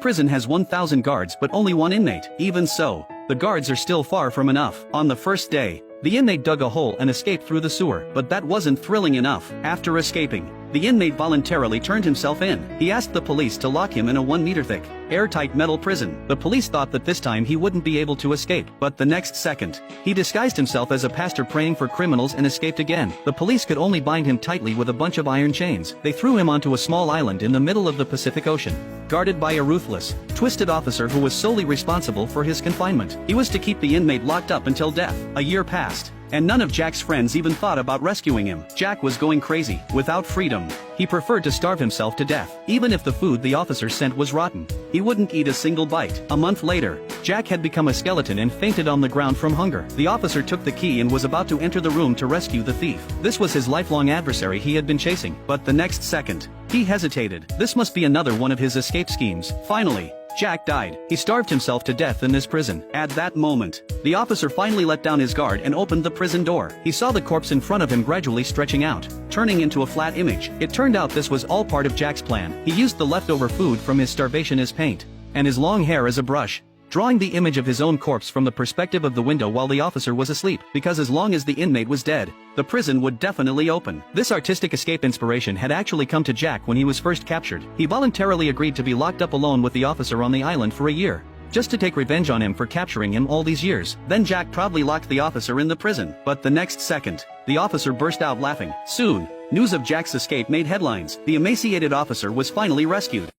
Prison has 1,000 guards but only one inmate. Even so, the guards are still far from enough. On the first day, the inmate dug a hole and escaped through the sewer, but that wasn't thrilling enough. After escaping, the inmate voluntarily turned himself in. He asked the police to lock him in a 1-meter thick, airtight metal prison. The police thought that this time he wouldn't be able to escape, but the next second, he disguised himself as a pastor praying for criminals and escaped again. The police could only bind him tightly with a bunch of iron chains. They threw him onto a small island in the middle of the Pacific Ocean, guarded by a ruthless, twisted officer who was solely responsible for his confinement. He was to keep the inmate locked up until death. A year passed, and none of Jack's friends even thought about rescuing him. Jack was going crazy. Without freedom, he preferred to starve himself to death. Even if the food the officer sent was rotten, he wouldn't eat a single bite. A month later, Jack had become a skeleton and fainted on the ground from hunger. The officer took the key and was about to enter the room to rescue the thief. This was his lifelong adversary he had been chasing, but the next second, he hesitated. This must be another one of his escape schemes. Finally, Jack died. He starved himself to death in this prison. At that moment, the officer finally let down his guard and opened the prison door. He saw the corpse in front of him gradually stretching out, turning into a flat image. It turned out this was all part of Jack's plan. He used the leftover food from his starvation as paint, and his long hair as a brush, drawing the image of his own corpse from the perspective of the window while the officer was asleep, because as long as the inmate was dead, the prison would definitely open. This artistic escape inspiration had actually come to Jack when he was first captured. He voluntarily agreed to be locked up alone with the officer on the island for a year, just to take revenge on him for capturing him all these years. Then Jack proudly locked the officer in the prison. But the next second, the officer burst out laughing. Soon, news of Jack's escape made headlines. The emaciated officer was finally rescued.